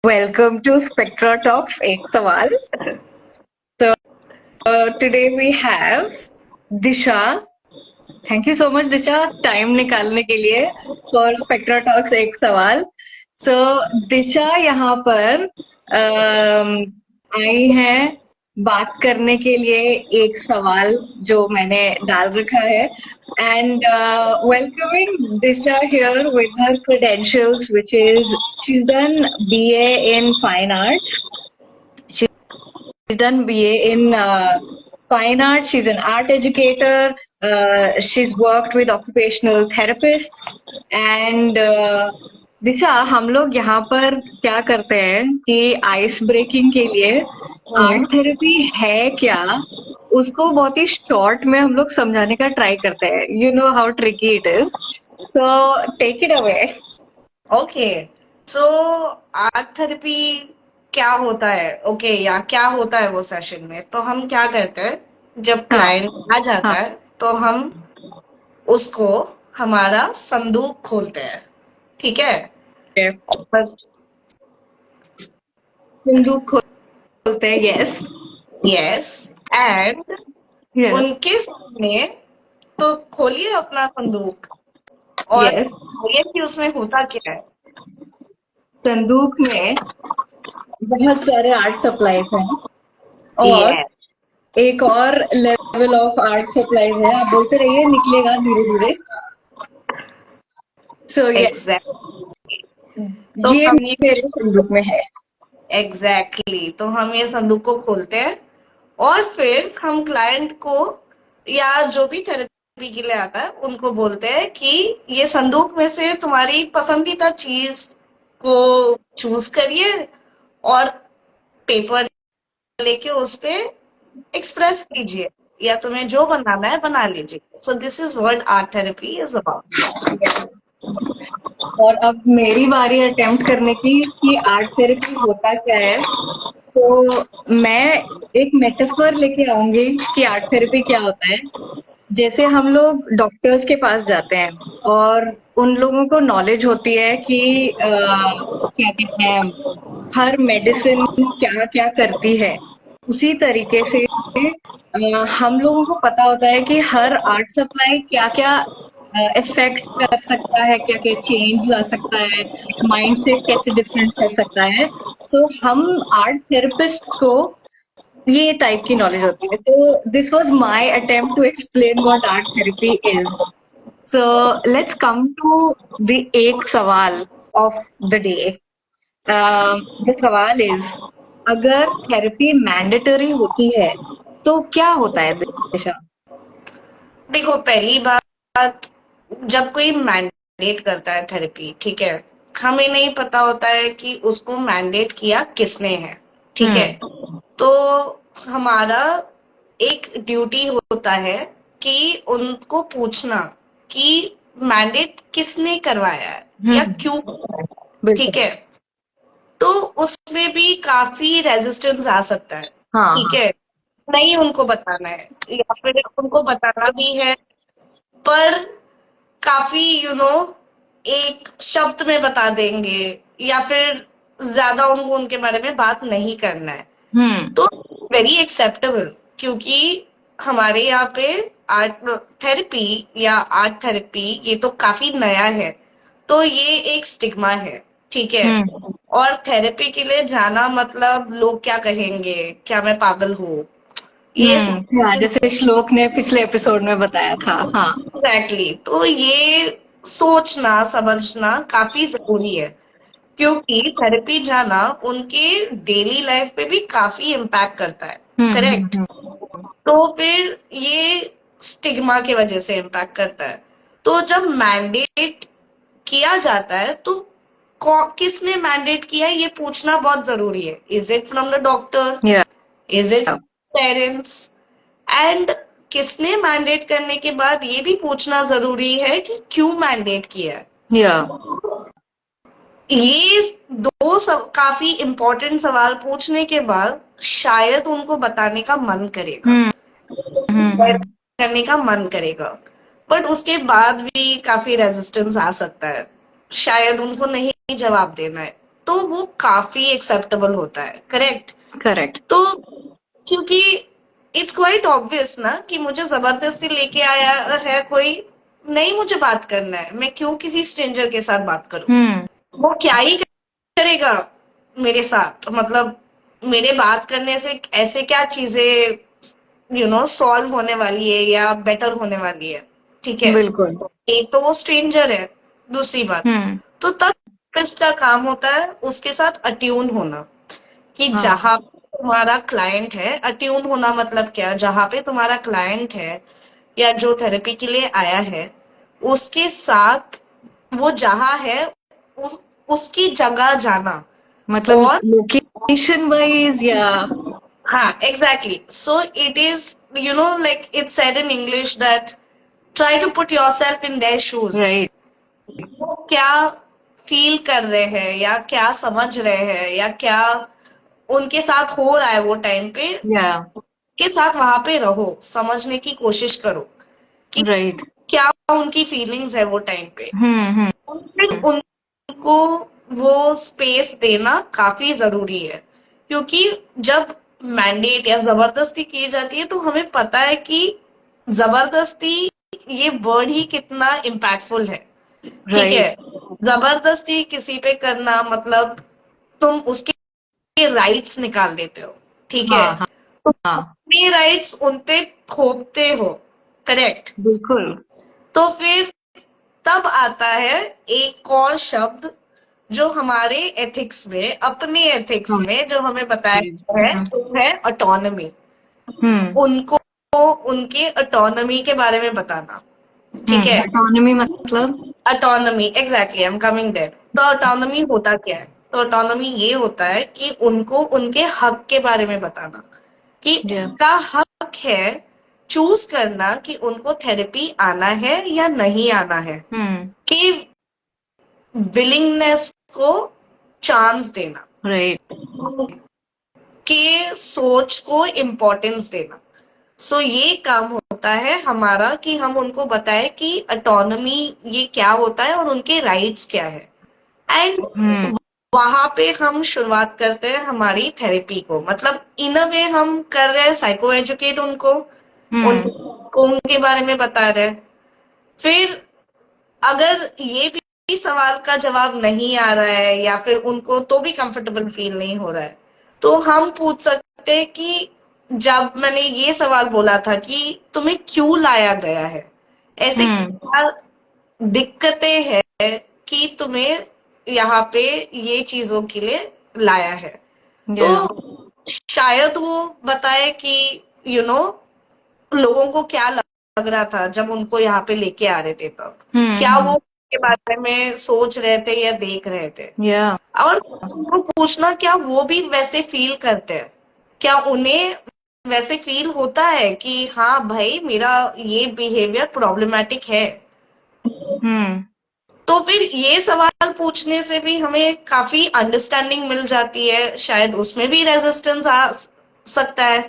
Welcome to Spectra Talks एक सवाल. So today we have Disha. Thank you so much Disha time निकालने के लिए for Spectra Talks एक सवाल. So Disha यहाँ पर आई हैं बात करने के लिए एक सवाल जो मैंने डाल रखा है. And welcoming Disha here with her credentials, which is she's done BA in Fine Arts. She's done BA in Fine Arts. She's an art educator. She's worked with occupational therapists. And दिशा, हम लोग यहाँ पर क्या करते हैं कि ice breaking के लिए आर्ट थेरेपी है क्या, उसको बहुत ही शॉर्ट में हम लोग समझाने का ट्राई करते हैं. You know how tricky it is, so take it away. Okay, so art therapy क्या होता है? ओके, या क्या होता है वो सेशन में? तो हम क्या करते हैं, जब क्लाइंट आ जाता है तो हम उसको हमारा संदूक खोलते हैं. ठीक है, संदूक खोलते हैं. यस यस, एंड उनके सामने तो खोलिए अपना संदूक और देखिए कि उसमें होता क्या है. संदूक में बहुत सारे आर्ट सप्लाईज हैं और एक और लेवल ऑफ आर्ट सप्लाईज है. आप बोलते रहिए, निकलेगा धीरे धीरे. सो ये मेरे संदूक में है. एग्जैक्टली. तो हम ये संदूक को खोलते हैं और फिर हम क्लाइंट को या जो भी थेरेपी के लिए आता है उनको बोलते हैं कि ये संदूक में से तुम्हारी पसंदीदा चीज को चूज करिए और पेपर लेके उस पे एक्सप्रेस कीजिए, या तुम्हें जो बनाना है बना लीजिए. So this is what art therapy is about. और अब मेरी बारी अटेम्प्ट करने की कि आर्ट थेरेपी होता क्या है. तो मैं एक मेटाफर लेके आऊंगी कि आर्ट थेरेपी क्या होता है. जैसे हम लोग डॉक्टर्स के पास जाते हैं और उन लोगों को नॉलेज होती है कि क्या कहते हैं, हर मेडिसिन क्या क्या करती है. उसी तरीके से हम लोगों को पता होता है कि हर आर्ट सप्लाई क्या क्या इफेक्ट कर सकता है, क्या क्या चेंज ला सकता है, माइंड सेट कैसे डिफरेंट कर सकता है. सो हम आर्ट थेरेपिस्ट को ये टाइप की नॉलेज होती है. तो this was my attempt to explain what art therapy is. So let's come to the एक सवाल ऑफ द डे. द सवाल इज, अगर थेरेपी मैंडेटरी होती है तो क्या होता है दिशा? देखो, पहली बात, जब कोई मैंडेट करता है थेरेपी, ठीक है, हमें नहीं पता होता है कि उसको मैंडेट किया किसने है. ठीक है, तो हमारा एक ड्यूटी होता है कि उनको पूछना कि मैंडेट किसने करवाया है या क्यों. ठीक है, तो उसमें भी काफी रेजिस्टेंस आ सकता है. ठीक है, नहीं उनको बताना है या फिर उनको बताना भी है पर काफी एक शब्द में बता देंगे या फिर ज्यादा उनको उनके बारे में बात नहीं करना है. तो वेरी एक्सेप्टेबल, क्योंकि हमारे यहाँ पे आर्ट थेरेपी या आर्ट थेरेपी ये तो काफी नया है, तो ये एक स्टिग्मा है. ठीक है, और थेरेपी के लिए जाना मतलब लोग क्या कहेंगे, क्या मैं पागल हूँ, ये जैसे श्लोक ने पिछले एपिसोड में बताया था. हाँ, एग्जैक्टली. तो ये सोचना समझना काफी जरूरी है, क्योंकि थेरेपी जाना उनके डेली लाइफ पे भी काफी इम्पैक्ट करता है. करेक्ट. तो फिर ये स्टिग्मा की वजह से इम्पैक्ट करता है. तो जब मैंडेट किया जाता है तो किसने मैंडेट किया ये पूछना बहुत जरूरी है. Is it from the doctor, is it parents, and किसने मैंडेट करने के बाद ये भी पूछना जरूरी है कि क्यों मैंडेट किया है. ये दो काफी इम्पोर्टेंट सवाल पूछने के बाद शायद उनको बताने का मन करेगा, करने का मन करेगा, बट उसके बाद भी काफी रेजिस्टेंस आ सकता है. शायद उनको नहीं जवाब देना है तो वो काफी एक्सेप्टेबल होता है, करेक्ट? करेक्ट। तो क्योंकि इट्स क्वाइट ऑब्वियस ना कि मुझे जबरदस्ती लेके आया है कोई, नहीं मुझे बात करना है, मैं क्यों किसी स्ट्रेंजर के साथ बात करूं? वो क्या ही करेगा मेरे साथ, मतलब मेरे बात करने से ऐसे क्या चीजें सॉल्व होने वाली है या बेटर होने वाली है, ठीक है? बिल्कुल। एक तो वो स्ट्रेंजर है, दूसरी बात, हम्म। तो तब थेरेपिस्ट का काम होता है उसके साथ अट्यून होना, कि हाँ। जहां पे तुम्हारा क्लाइंट है, अट्यून होना मतलब क्या, जहां पे तुम्हारा क्लाइंट है या जो थेरेपी के लिए आया है, उसके साथ वो जहां है उसकी जगह जाना। मतलब और लोकेशन वाइज या? हाँ, exactly, so it is like it's said in English that try to put yourself in their shoes. Right. वो क्या फील कर रहे हैं या क्या समझ रहे हैं या क्या उनके साथ हो रहा है वो टाइम पे, या। के साथ वहां पे रहो, समझने की कोशिश करो कि राइट। क्या उनकी फीलिंग्स है वो टाइम पे। हम्म। फिर उनको वो स्पेस देना काफी जरूरी है, क्योंकि जब मैंडेट या जबरदस्ती की जाती है तो हमें पता है कि जबरदस्ती, ये वर्ड ही कितना इम्पैक्टफुल है, ठीक है? राइट। जबरदस्ती किसी पे करना मतलब तुम उसके राइट्स निकाल देते हो, ठीक है? हाँ हाँ तुम हाँ। अपने राइट्स उन पे थोपते हो, करेक्ट? बिल्कुल। तो फिर तब आता है एक और शब्द जो हमारे एथिक्स में, अपने एथिक्स हाँ। में जो हमें बताया गया है, वो है ऑटोनमी। हम्म। उनको उनके ऑटोनमी के बारे में बताना, ठीक है? ऑटोनॉमी मतलब? Autonomy, exactly, I am coming there. तो ऑटोनमी होता क्या है? तो ऑटोनमी ये होता है कि उनको उनके हक के बारे में बताना, कि या। उनका हक है चूज करना कि उनको थेरेपी आना है या नहीं आना है, हम्म। कि विलिंगनेस को चांस देना, राइट। के सोच को इम्पोर्टेंस देना। सो ये काम होता है हमारा कि हम उनको बताएं कि ऑटोनमी ये क्या होता है और उनके राइट्स क्या है। एंड हम्म। वहां पे हम शुरुआत करते हैं हमारी थेरेपी को, मतलब इन अ वे हम कर रहे हैं साइको एजुकेट उनको, हम्म। उनके बारे में बता रहे हैं। फिर अगर ये भी सवाल का जवाब नहीं आ रहा है या फिर उनको तो भी कंफर्टेबल फील नहीं हो रहा है, तो हम पूछ सकते हैं कि जब मैंने ये सवाल बोला था कि तुम्हें क्यों लाया गया है, ऐसे हम्म। क्या दिक्कतें हैं कि तुम्हें यहाँ पे ये चीजों के लिए लाया है। तो या। शायद वो बताए कि यू you नो लोगों को क्या लग रहा था जब उनको यहाँ पे लेके आ रहे थे, तब क्या वो हम्म। के बारे में सोच रहे थे या देख रहे थे। या। और उनको पूछना क्या वो भी वैसे फील करते हैं, क्या उन्हें वैसे फील होता है कि हाँ भाई मेरा ये बिहेवियर प्रॉब्लमेटिक है। हम्म। तो फिर ये सवाल पूछने से भी हमें काफी अंडरस्टैंडिंग मिल जाती है, शायद उसमें भी रेजिस्टेंस आ सकता है।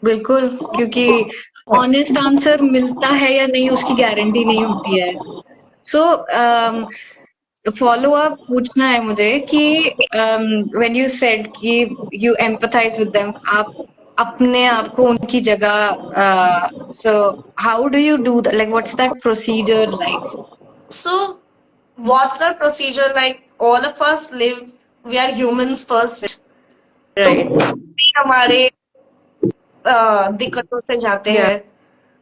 बिल्कुल, क्योंकि ऑनेस्ट आंसर मिलता है या नहीं उसकी गारंटी नहीं होती है। सो फॉलो अप पूछना है मुझे कि व्हेन यू सेड कि यू एम्पथाइज विद देम, आप अपने आप को उनकी जगह, so how do you do that, like what's that procedure like? So, what's the procedure like? All of us live, we are humans first. तो right. भी हमारे दिक्कतों से जाते या। हैं,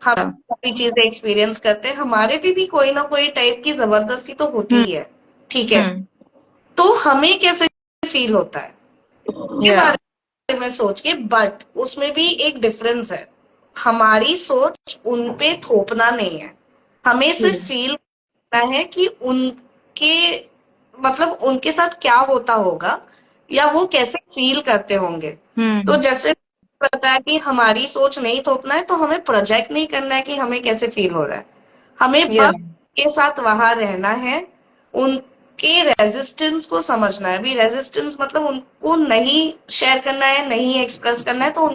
हम काफी चीजें एक्सपीरियंस करते हैं, हमारे भी कोई ना कोई टाइप की जबरदस्ती तो होती हम्म। ही है, ठीक है? तो हमें कैसे फील होता है के या। बारे में सोच के, बट उसमें भी एक डिफरेंस है। हमारी सोच उन पे थोपना नहीं है, हमें सिर्फ फील करना है कि उनके मतलब उनके साथ क्या होता होगा या वो कैसे फील करते होंगे। तो हम्म। जैसे पता है कि हमारी सोच नहीं थोपना है, तो हमें प्रोजेक्ट नहीं करना है कि हमें कैसे फील हो रहा है, हमें या। बस के साथ वहां रहना है, उनके रेजिस्टेंस को समझना है। अभी रेजिस्टेंस मतलब उनको नहीं शेयर करना है, नहीं एक्सप्रेस करना है, तो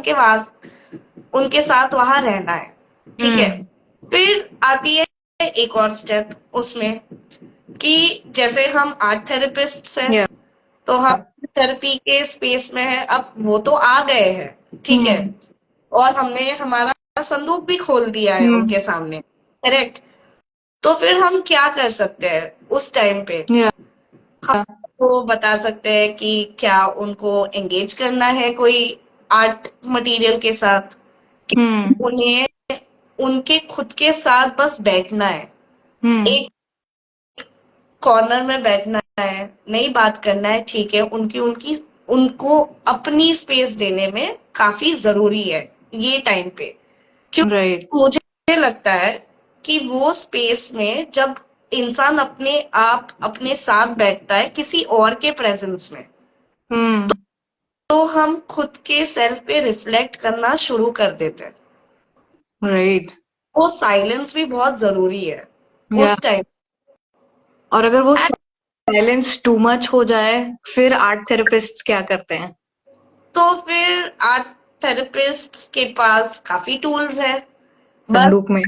उनके साथ वहां रहना है, ठीक है? हम्म। फिर आती है एक और स्टेप उसमें, कि जैसे हम आर्ट थेरेपिस्ट हैं, या। तो हम थेरेपी के स्पेस में है, अब वो तो आ गए हैं, ठीक है, और हमने हमारा संदूक भी खोल दिया है उनके सामने, करेक्ट। तो फिर हम क्या कर सकते हैं उस टाइम पे? या हम वो बता सकते हैं कि क्या उनको एंगेज करना है कोई आर्ट मटेरियल के साथ, उन्हें उनके खुद के साथ बस बैठना है, एक कॉर्नर में बैठना है, नहीं बात करना है, ठीक है, उनकी उनकी उनको अपनी स्पेस देने में काफी जरूरी है ये टाइम पे। क्यों? राइट। मुझे लगता है कि वो स्पेस में जब इंसान अपने आप अपने साथ बैठता है किसी और के प्रेजेंस में, तो हम खुद के सेल्फ पे रिफ्लेक्ट करना शुरू कर देते हैं। राइट। वो साइलेंस भी बहुत जरूरी है या उस टाइम। और अगर वो साइलेंस टू मच हो जाए, फिर आर्ट थेरेपिस्ट्स क्या करते हैं? तो फिर आर्ट थेरेपिस्ट के पास काफी टूल्स है, बस संदूक में?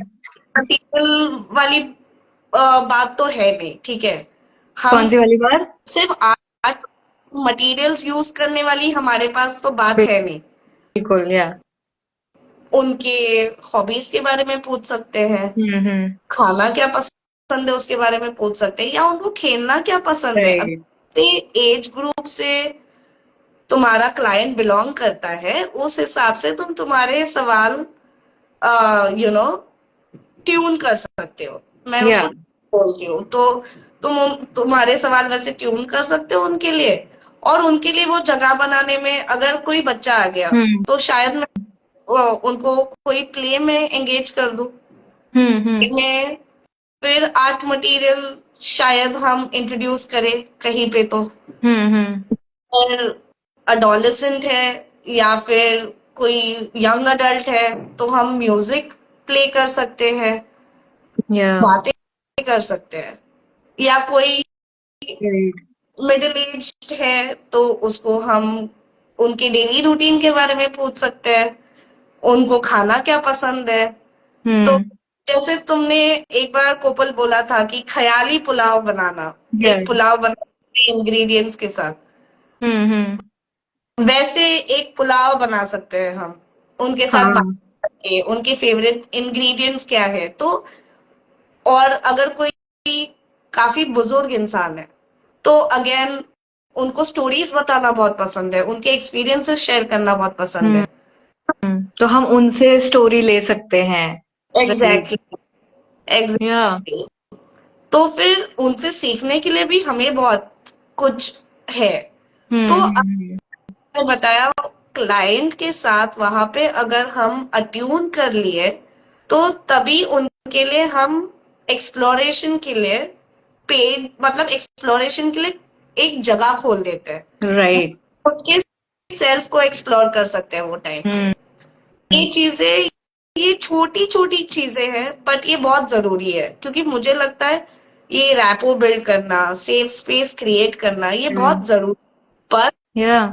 मटेरियल वाली बात तो है नहीं, ठीक है। कौन हम सी वाली बात? सिर्फ आर्ट मटेरियल्स यूज करने वाली हमारे पास तो बात है नहीं। बिल्कुल। या उनके हॉबीज के बारे में पूछ सकते हैं, हम्म। खाना क्या पसंद है उसके बारे में पूछ सकते हैं, या उनको खेलना क्या पसंद है। अब राइट। से एज ग्रुप से तुम्हारा क्लाइंट बिलोंग करता है, उस हिसाब से तुम तुम्हारे सवाल यू नो ट्यून कर सकते हो, मैं या उसको बोलती हूँ। तो तुम्हारे सवाल वैसे ट्यून कर सकते हो उनके लिए, और उनके लिए वो जगह बनाने में अगर कोई बच्चा आ गया तो शायद मैं उनको कोई प्ले में एंगेज कर दूं, हम्म। में फिर आर्ट मटेरियल शायद हम इंट्रोड्यूस करें कहीं पे। तो हम्म। और अडोलेसेंट है या फिर कोई यंग अडल्ट है, तो हम म्यूजिक प्ले कर सकते हैं, या बातें कर सकते हैं। या कोई राइट। मिडिल एज्ड है तो उसको हम उनके डेली रूटीन के बारे में पूछ सकते हैं, उनको खाना क्या पसंद है। तो हम्म। जैसे तुमने एक बार कोपल बोला था कि ख्याली पुलाव बनाना, या एक पुलाव बनाना इंग्रेडिएंट्स के साथ, हम्म। वैसे एक पुलाव बना सकते हैं हम उनके साथ बात हाँ। करके, उनके फेवरेट इंग्रेडिएंट्स क्या है। तो और अगर कोई काफी बुजुर्ग इंसान है तो अगेन उनको स्टोरीज बताना बहुत पसंद है, उनके एक्सपीरियंसेस शेयर करना बहुत पसंद है। तो हम उनसे स्टोरी ले सकते हैं। राइट। एग्जैक्टली, या एग्जैक्टली। तो फिर उनसे सीखने के लिए भी हमें बहुत कुछ है। तो हम्म। आपने बताया क्लाइंट के साथ वहां पे अगर हम अट्यून कर लिए तो तभी उनके लिए हम एक्सप्लोरेशन के लिए पेज, मतलब एक्सप्लोरेशन के लिए एक जगह खोल देते हैं, राइट। उनके सेल्फ को एक्सप्लोर कर सकते हैं वो टाइम पे। हम्म। ये चीजें, ये छोटी छोटी चीजें हैं बट ये बहुत जरूरी है, क्योंकि मुझे लगता है ये रैपो बिल्ड करना, सेफ स्पेस क्रिएट करना, ये बहुत जरूरी। पर या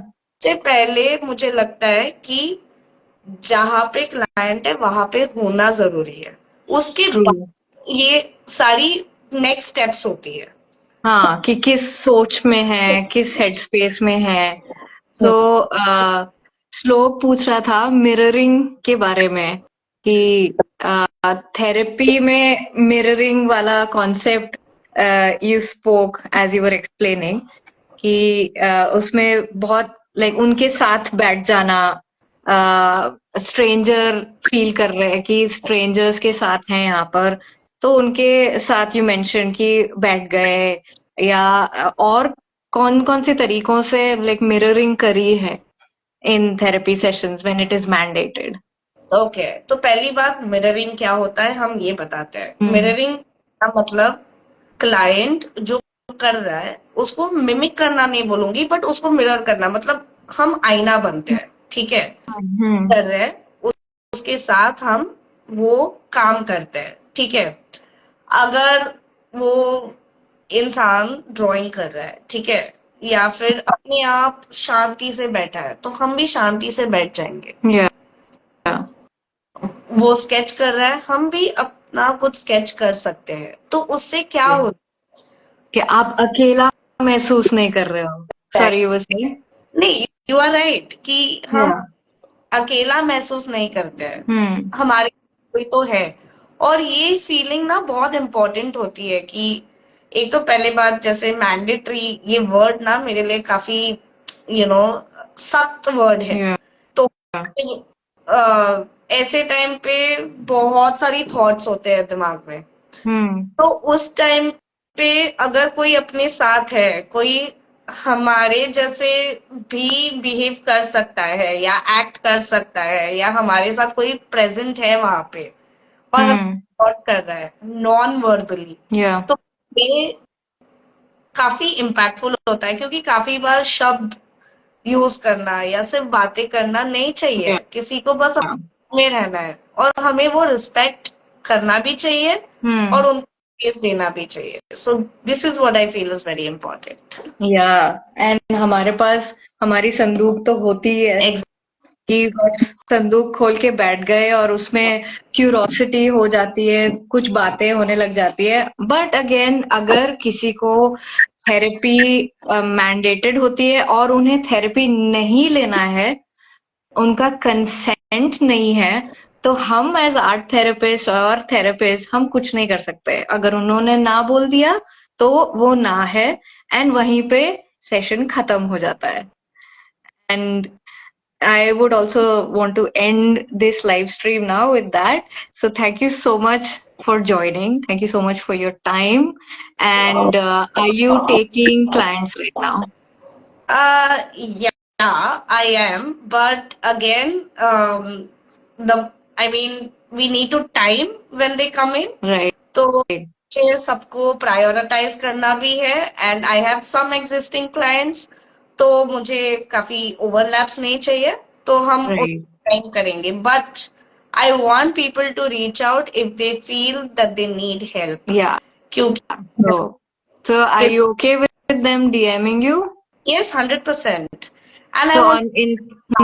से पहले मुझे लगता है कि जहां पे क्लाइंट है वहां पे होना जरूरी है, उसके ट्रू। बाद ये सारी नेक्स्ट स्टेप्स होती है। हाँ, कि किस सोच में है, किस हेड स्पेस में है। सो श्लोक पूछ रहा था मिररिंग के बारे में कि थेरेपी में मिररिंग वाला concept you spoke as you were explaining कि उसमें बहुत लाइक उनके साथ बैठ जाना, स्ट्रेंजर फील कर रहे हैं कि स्ट्रेंजर्स के साथ हैं यहाँ पर, तो उनके साथ यू मेंशन कि बैठ गए, या और कौन कौन से तरीकों से लाइक मिररिंग करी है in therapy sessions when it is mandated? Okay, तो पहली बात मिररिंग क्या होता है हम ये बताते हैं। हम्म। मिररिंग का मतलब क्लाइंट जो कर रहा है उसको मिमिक करना नहीं बोलूंगी, बट उसको मिरर करना, मतलब हम आईना बनते हैं, ठीक है, हम्म। कर रहे हैं, उसके साथ हम वो काम करते हैं, ठीक है। अगर वो इंसान ड्राइंग कर रहा है, ठीक है, या फिर अपने आप शांति से बैठा है, तो हम भी शांति से बैठ जाएंगे। या वो स्केच कर रहा है, हम भी अपना कुछ स्केच कर सकते हैं। तो उससे क्या होता कि आप अकेला महसूस नहीं कर रहे हो। Sorry, you were saying? नहीं, यू आर राइट कि हम Yeah. अकेला महसूस नहीं करते हैं, Hmm. हमारे कोई तो है। और ये फीलिंग ना बहुत इम्पोर्टेंट होती है कि एक तो पहले बात, जैसे मैंडेटरी, ये वर्ड ना मेरे लिए काफी सख्त वर्ड है। Yeah. तो ऐसे टाइम पे बहुत सारी थॉट्स होते हैं दिमाग में। Hmm. तो उस टाइम पे अगर कोई अपने साथ है, कोई हमारे जैसे भी बिहेव कर सकता है या एक्ट कर सकता है, या हमारे साथ कोई प्रेजेंट है वहां पे और हम Hmm. सपोर्ट कर रहा है नॉन वर्बली, Yeah. तो ये काफी इम्पैक्टफुल होता है। क्योंकि काफी बार शब्द यूज करना या सिर्फ बातें करना नहीं चाहिए, Yeah. किसी को बस में रहना है और हमें वो रिस्पेक्ट करना भी चाहिए और Hmm. उनको स्पेस देना भी चाहिए। So this is what I feel is very important. Yeah. And हमारे पास हमारी संदूक तो होती ही है कि बस संदूक खोल के बैठ गए और उसमें क्यूरोसिटी हो जाती है, कुछ बातें होने लग जाती है। बट अगेन, अगर किसी को थेरेपी मैंडेटेड होती है और उन्हें थेरेपी नहीं लेना है, उनका कंसेंट नहीं है, तो हम एज आर्ट थेरेपिस्ट और थेरेपिस्ट हम कुछ नहीं कर सकते। अगर उन्होंने ना बोल दिया तो वो ना है, एंड वहीं पे सेशन खत्म हो जाता है। And I would also want to end this live stream now with that. So thank you so much for joining. Thank you so much for your time. And are you taking clients right now? Yeah, I am. But again, I mean, we need to time when they come in. Right. तो मुझे सबको prioritise करना भी है, and I have some existing clients, तो मुझे काफी overlaps नहीं चाहिए, तो हम Right. टाइम करेंगे। But I want people to reach out if they feel that they need help, Yeah. क्योंकि So are you okay with them DMing you? Yes 100%। And I So want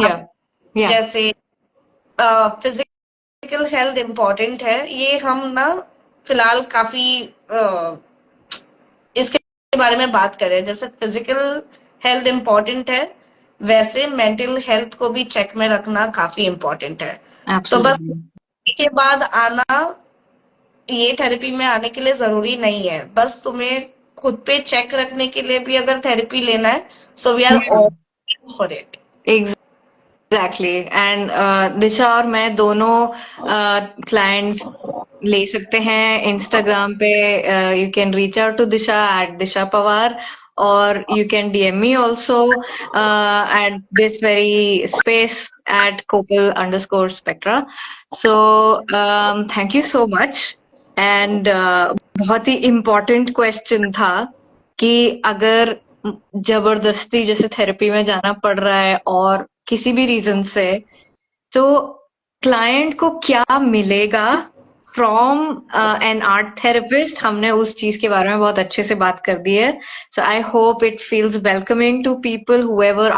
yeah. जैसे physical health important है, ये हम ना फिलहाल काफी इसके बारे में बात करें। जैसे फिजिकल हेल्थ इम्पोर्टेंट है, वैसे मेंटल हेल्थ को भी चेक में रखना काफी इम्पोर्टेंट है। तो बस Absolutely. के बाद आना ये थेरेपी में आने के लिए जरूरी नहीं है, बस तुम्हें खुद पे चेक रखने के लिए भी अगर थेरेपी लेना है, so we are all for it. Exactly. And Disha और मैं दोनों क्लाइंट्स ले सकते हैं इंस्टाग्राम पे। You can reach out to Disha at Disha Pawar, और you can DM me also at this very space at Kopal_Spectra. So thank you so much. And बहुत ही important question था कि अगर जबरदस्ती जैसे थेरेपी में जाना पड़ रहा है और किसी भी रीजन से, तो क्लाइंट को क्या मिलेगा फ्रॉम एन आर्ट थेरेपिस्ट। हमने उस चीज के बारे में बहुत अच्छे से बात कर दी है। So I hope it feels welcoming to people whoever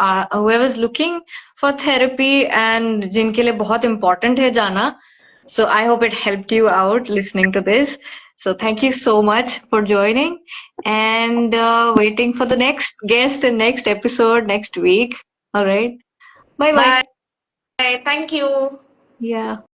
is looking for therapy and जिनके लिए बहुत important है जाना। So I hope it helped you out listening to this. So thank you so much for joining, and waiting for the next guest and next episode next week. All right. Bye bye. Bye, thank you. Yeah.